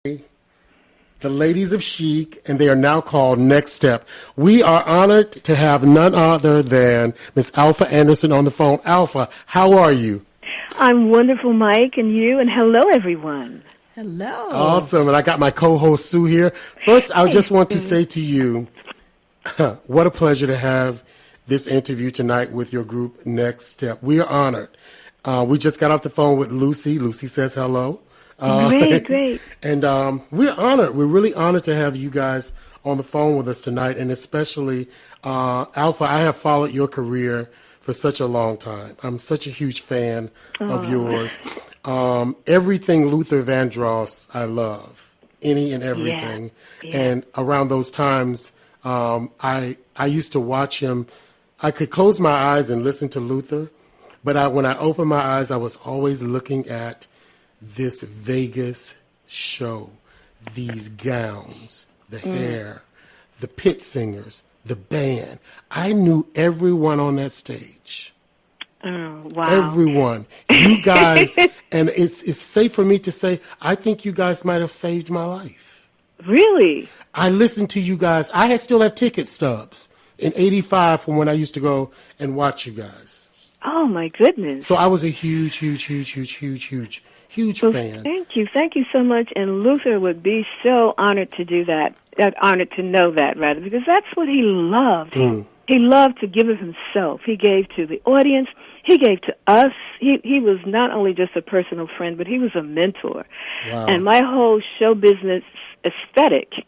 the ladies of Chic, and they are now called Next Step. We are honored to have none other than Miss ALFA Anderson on the phone. ALFA, how are you? I'm wonderful, Mike, and you, and hello, everyone. Hello. Awesome, and I got my co-host Sue here. First, I just want to say to you, what a pleasure to have this interview tonight with your group, Next Step. We are honored. We just got off the phone with Lucy. Lucy says hello. Great. And we're honored. We're really honored to have you guys on the phone with us tonight, and especially ALFA. I have followed your career for such a long time. I'm such a huge fan of yours. Everything Luther Vandross, I love. Any and everything. Yeah. And around those times, I used to watch him. I could close my eyes and listen to Luther, but when I opened my eyes, I was always looking at this Vegas show, these gowns, the hair, the pit singers, the band. I knew everyone on that stage. Oh, wow. Everyone. You guys, and it's safe for me to say, I think you guys might have saved my life. Really? I listened to you guys. I still have ticket stubs in '85 from when I used to go and watch you guys. Oh, my goodness. So I was a huge fan. Thank you so much. And Luther would be so honored to do that, honored to know that, rather, because that's what he loved. He loved to give of himself. He gave to the audience. He gave to us. He was not only just a personal friend, but he was a mentor. Wow. And my whole show business aesthetic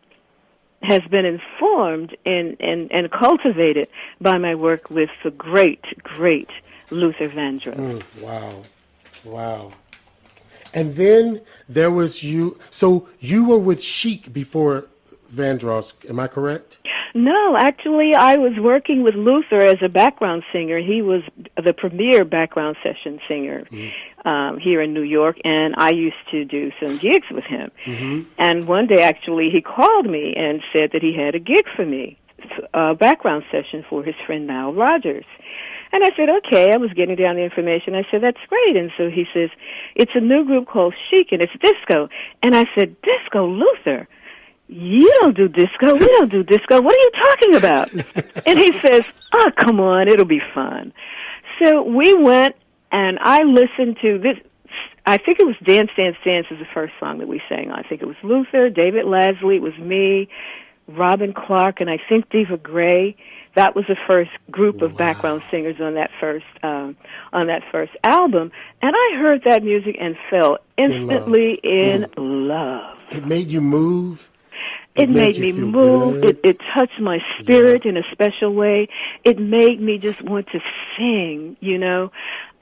has been informed and cultivated by my work with the great Luther Vandross. Wow. And then there was you. So you were with Chic before Vandross, am I correct? No, actually, I was working with Luther as a background singer. He was the premier background session singer here in New York, and I used to do some gigs with him. And one day, actually, he called me and said that he had a gig for me, a background session for his friend Nile Rodgers. And I said, okay. I was getting down the information. I said, that's great. And so he says, it's a new group called Chic, and it's disco. And I said, disco, Luther? You don't do disco. We don't do disco. What are you talking about? And he says, oh, come on. It'll be fun. So we went, and I listened to this. I think it was Dance, Dance, Dance is the first song that we sang on. I think it was Luther, David Lasley, it was me, Robin Clark, and I think Diva Gray. That was the first group of background singers on that first album, and I heard that music and fell instantly in love. It made you move. It made me move. It touched my spirit in a special way. It made me just want to sing, you know.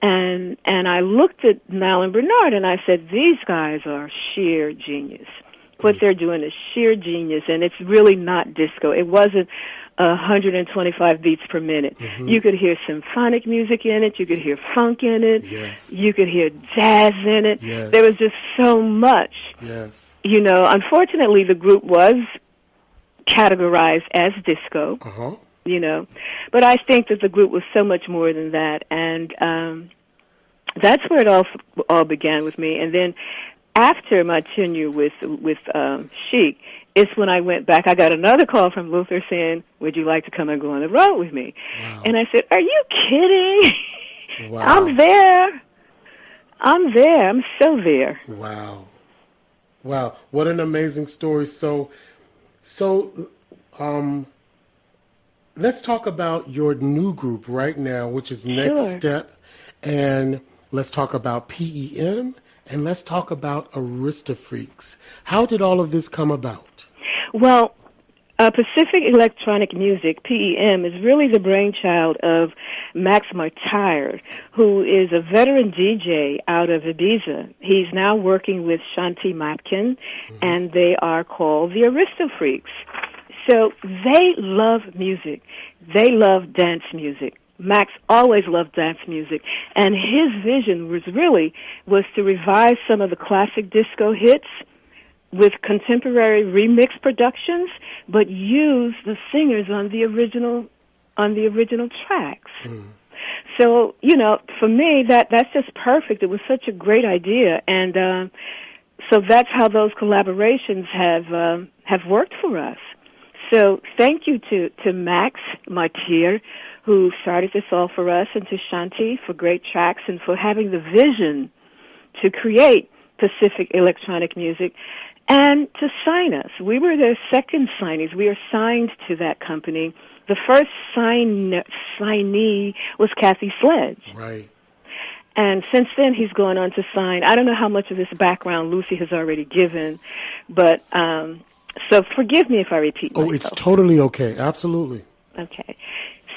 And I looked at Nile and Bernard, and I said, these guys are sheer genius. What they're doing is sheer genius, and it's really not disco. It wasn't 125 beats per minute. You could hear symphonic music in it. You could hear funk in it. Yes. You could hear jazz in it. Yes. There was just so much. Yes. You know, unfortunately, the group was categorized as disco, you know. But I think that the group was so much more than that. And that's where it all began with me. And then after my tenure with Chic, it's when I went back. I got another call from Luther saying, would you like to come and go on the road with me? Wow. And I said, are you kidding? Wow. I'm there. I'm so there. Wow. What an amazing story. So let's talk about your new group right now, which is Next Step. And let's talk about PEM. And let's talk about Aristofreaks. How did all of this come about? Well, Pacific Electronic Music, PEM, is really the brainchild of Max Martire, who is a veteran DJ out of Ibiza. He's now working with Shanti Matkin, and they are called the Aristofreaks. So they love music. They love dance music. Max always loved dance music, and his vision was to revive some of the classic disco hits with contemporary remix productions, but use the singers on the original tracks. So, you know, for me, that's just perfect. It was such a great idea, and so that's how those collaborations have worked for us. So thank you to Max Martier, who started this all for us, and to Shanti for great tracks and for having the vision to create Pacific electronic music and to sign us. We were their second signees. We are signed to that company. The first signee was Kathy Sledge. Right. And since then, he's gone on to sign. I don't know how much of this background Lucy has already given, but so forgive me if I repeat myself. Oh, it's totally okay. Absolutely. Okay.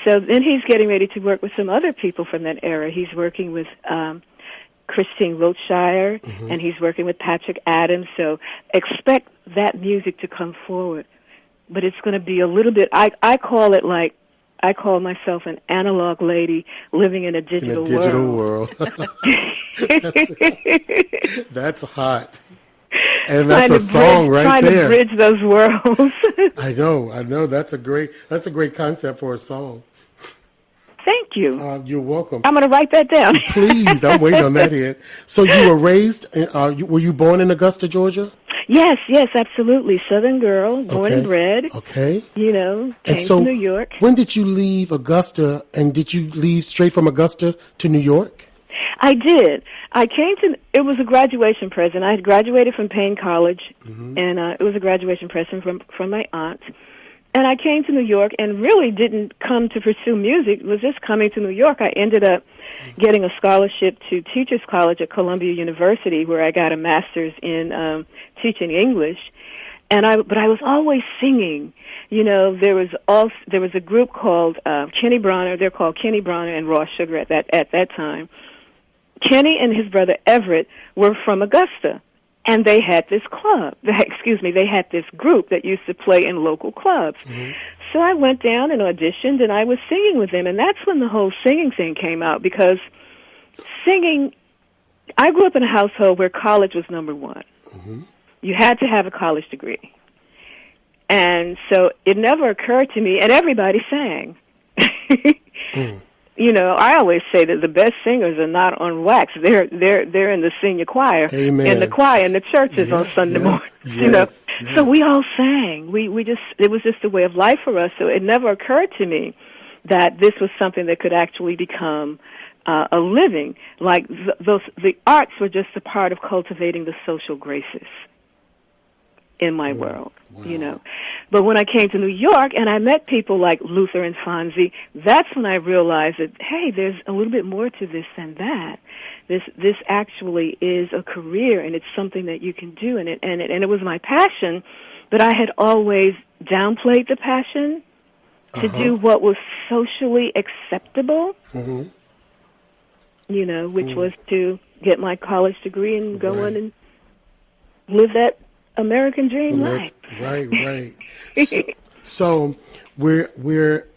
So then he's getting ready to work with some other people from that era. He's working with Christine Wiltshire, and he's working with Patrick Adams. So expect that music to come forward. But it's going to be a little bit, I call it like, I call myself an analog lady living in a digital world. That's hot. And that's a song right there. Trying to bridge those worlds. I know. That's a great concept for a song. Thank you. You're welcome. I'm going to write that down. Please, I'm waiting on that here. So you were raised, were you born in Augusta, Georgia? Yes, absolutely. Southern girl, born and bred. Okay. Came to New York. When did you leave Augusta, and did you leave straight from Augusta to New York? I did. It was a graduation present. I had graduated from Payne College, and it was a graduation present from my aunt. And I came to New York and really didn't come to pursue music. It was just coming to New York. I ended up getting a scholarship to Teachers College at Columbia University, where I got a master's in teaching English. But I was always singing. There was a group called Kenny Bronner. They're called Kenny Bronner and Raw Sugar at that time. Kenny and his brother Everett were from Augusta. And they had this they had this group that used to play in local clubs. So I went down and auditioned, and I was singing with them. And that's when the whole singing thing came out, because singing, I grew up in a household where college was number one. You had to have a college degree. And so it never occurred to me, and everybody sang. I always say that the best singers are not on wax. They're in the senior choir, Amen. In the choir in the churches on Sunday morning. Yes. So we all sang. It was just a way of life for us. So it never occurred to me that this was something that could actually become a living. Like the arts were just a part of cultivating the social graces in my world. Wow. But when I came to New York and I met people like Luther and Fonzie, that's when I realized that, hey, there's a little bit more to this than that. This actually is a career, and it's something that you can do, and it was my passion, but I had always downplayed the passion to do what was socially acceptable, which was to get my college degree and go on and live that American dream life. Right. So we're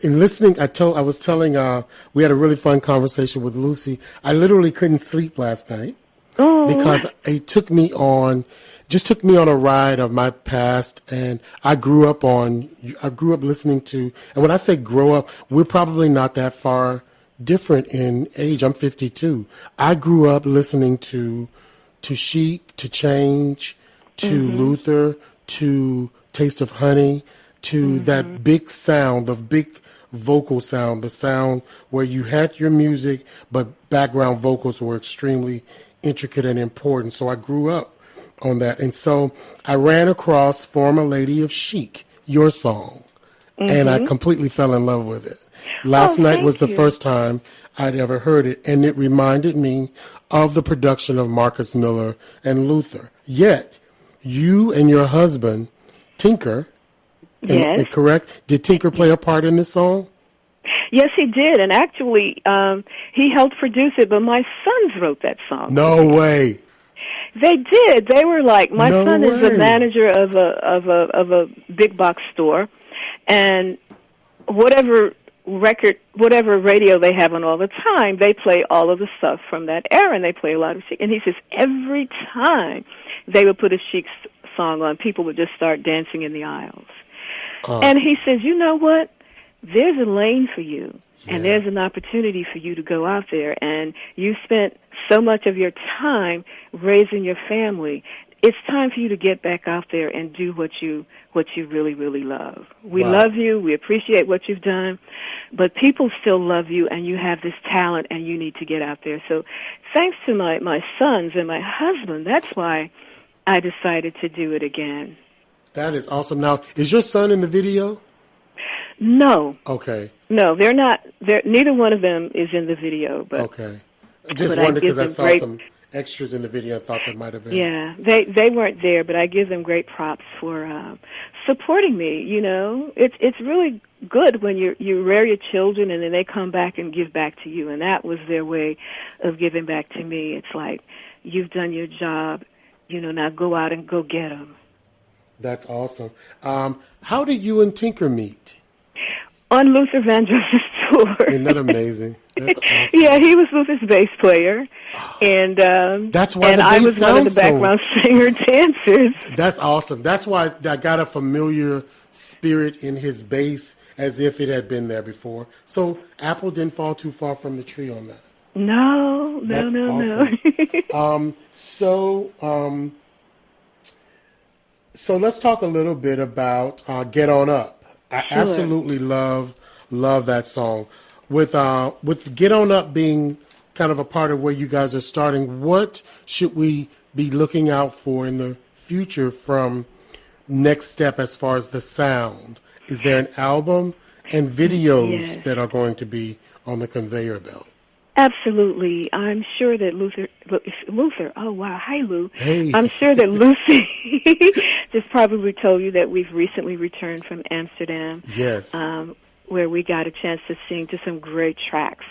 in listening. I was telling we had a really fun conversation with Lucy. I literally couldn't sleep last night because it took me on a ride of my past, and I grew up listening to. And when I say grow up, we're probably not that far different in age. I'm 52. I grew up listening to Chic, to Change, to Luther, to Taste of Honey, to that big sound, the big vocal sound, the sound where you had your music, but background vocals were extremely intricate and important. So I grew up on that. And so I ran across Former Lady of Chic, your song, and I completely fell in love with it. Last night was the first time I'd ever heard it, and it reminded me of the production of Marcus Miller and Luther. Yet, you and your husband, Tinker, correct? Did Tinker play a part in this song? Yes, he did, and actually, he helped produce it. But my sons wrote that song. No way. They did. They were like, my son is the manager of a big box store, and whatever radio they have on all the time, they play all of the stuff from that era, and they play a lot of Chic. And he says every time they would put a Chic song on, people would just start dancing in the aisles. And he says, you know what? there's a lane for you, and Yeah. there's an opportunity for you to go out there. And you spent so much of your time raising your family. It's time for you to get back out there and do what you really, really love. We Wow. love you. We appreciate what you've done, but people still love you, and you have this talent, and you need to get out there. So, thanks to my sons and my husband, that's why I decided to do it again. That is awesome. Now, is your son in the video? No, Okay. no, they're not. Neither one of them is in the video, but Okay. I just but I wondered give because I them saw great- some extras in the video. I thought that might have been. yeah, they weren't there, but I give them great props for supporting me. You know, it's really good when you rear your children and then they come back and give back to you, and that was their way of giving back to me. It's like, you've done your job, you know, now go out and go get them. That's awesome. How did you and Tinker meet? On Luther Vandross's tour. Isn't that amazing? That's awesome. Yeah, he was Luther's bass player, and That's why and the I bass was one of the sounds so- background singer dancers. That's awesome. That's why I got a familiar spirit in his bass as if it had been there before. So apple didn't fall too far from the tree on that. No. That's awesome. So let's talk a little bit about "Get On Up." I Sure. absolutely love that song. With "Get On Up" being kind of a part of where you guys are starting, what should we be looking out for in the future from Next Step as far as the sound? Is there an album and videos Yes. that are going to be on the conveyor belt? Absolutely. I'm sure that Luther, oh wow, hi Lou. Hey. I'm sure that Lucy just probably told you that we've recently returned from Amsterdam. Yes. Where we got a chance to sing to some great tracks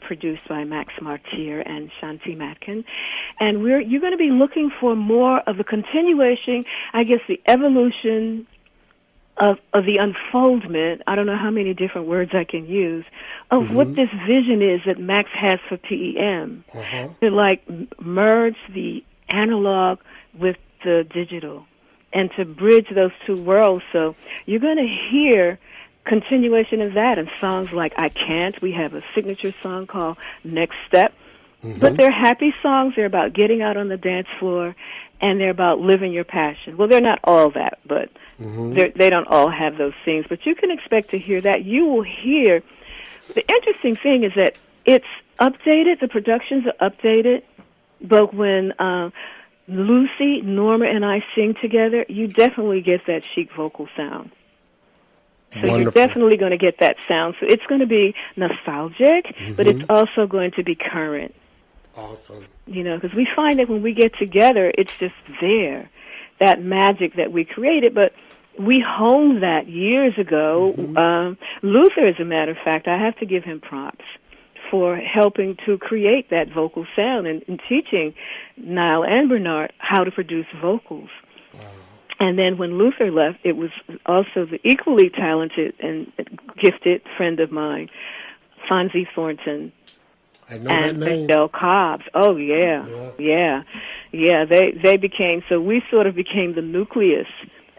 produced by Max Martyr and Shanti Matkin. And you're going to be looking for more of the continuation, I guess the evolution of the unfoldment, I don't know how many different words I can use, of what this vision is that Max has for PEM. To like merge the analog with the digital and to bridge those two worlds. So you're going to hear continuation of that in songs like I Can't. We have a signature song called Next Step. But they're happy songs. They're about getting out on the dance floor, and they're about living your passion. Well, they're not all that, but they don't all have those things. But you can expect to hear that. You will hear. The interesting thing is that it's updated. The productions are updated. But when Lucy, Norma, and I sing together, you definitely get that chic vocal sound. So Wonderful. you're definitely going to get that sound. So it's going to be nostalgic, but it's also going to be current. Awesome. You know, because we find that when we get together, it's just there, that magic that we created. But we honed that years ago. Luther, as a matter of fact, I have to give him props for helping to create that vocal sound and teaching Niall and Bernard how to produce vocals. And then when Luther left, it was also the equally talented and gifted friend of mine, Fonzie Thornton, I know that and name. Michelle Cobbs. Oh, yeah. They became, so we sort of became the nucleus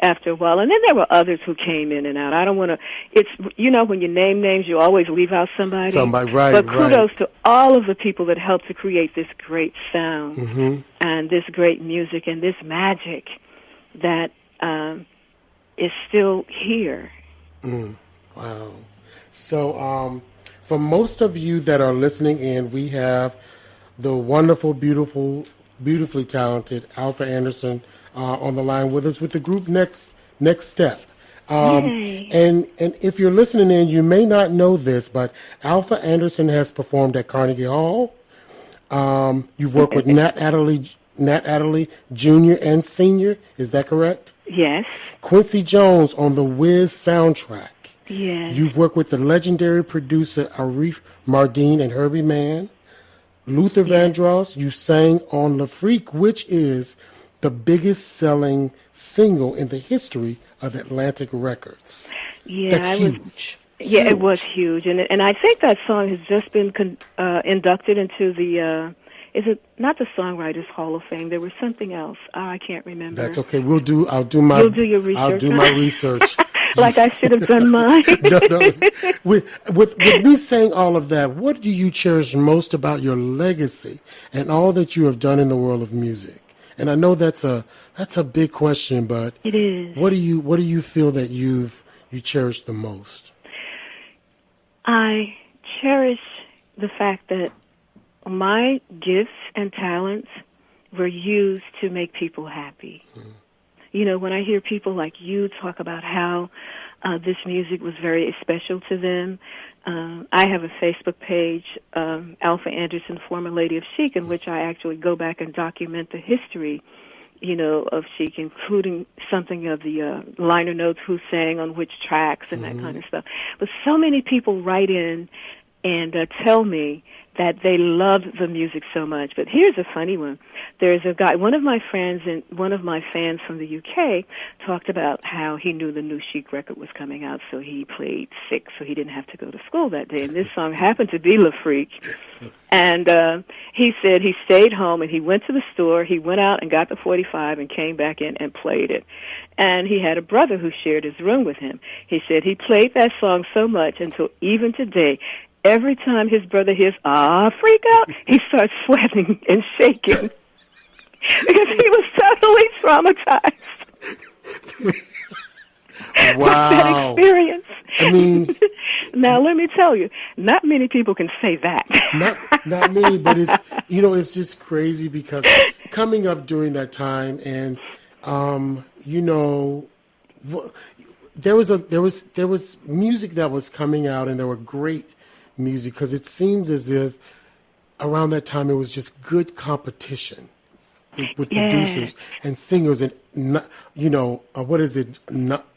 after a while. And then there were others who came in and out. I don't want to, it's, you know, when you name names, you always leave out somebody. Right, but kudos right. to all of the people that helped to create this great sound and this great music and this magic that is still here. Wow. So, for most of you that are listening in, we have the wonderful, beautifully talented Alpha Anderson on the line with us with the group Next Step. And if you're listening in, you may not know this, but Alpha Anderson has performed at Carnegie Hall. You've worked with Nat Adderley Jr. and Sr., is that correct? Yes. Quincy Jones on the Wiz soundtrack. Yes. You've worked with the legendary producer Arif Mardin and Herbie Mann. Luther Vandross, you sang on Le Freak, which is the biggest selling single in the history of Atlantic Records. Yeah, That's huge. Yeah, it was huge. And I think that song has just been inducted into the, is it not the Songwriters Hall of Fame? There was something else. I can't remember. That's okay. I'll do You'll do your research. I'll do my research. Like I should have done mine. No. With me saying all of that, what do you cherish most about your legacy and all that you have done in the world of music? And I know that's a big question, but it is. What do you feel that you cherish the most? I cherish the fact that my gifts and talents were used to make people happy. You know, when I hear people like you talk about how this music was very special to them, I have a Facebook page, ALFA Anderson, former Lady of Chic, in which I actually go back and document the history, you know, of Chic, including something of the liner notes, who sang on which tracks and that kind of stuff. But so many people write in and tell me that they love the music so much. But here's a funny one. There's a guy, one of my friends and one of my fans from the UK talked about how he knew the new Chic record was coming out, so he played sick, so he didn't have to go to school that day. And this song happened to be Le Freak. And he said he stayed home and he went to the store, he went out and got the 45 and came back in and played it. And he had a brother who shared his room with him. He said he played that song so much until even today, every time his brother hears, freak out, he starts sweating and shaking because he was totally traumatized. Wow. That experience. I mean, now let me tell you, not many people can say that. Not many, but it's just crazy because coming up during that time and, there was music that was coming out and there were great music, because it seems as if around that time it was just good competition with producers and singers and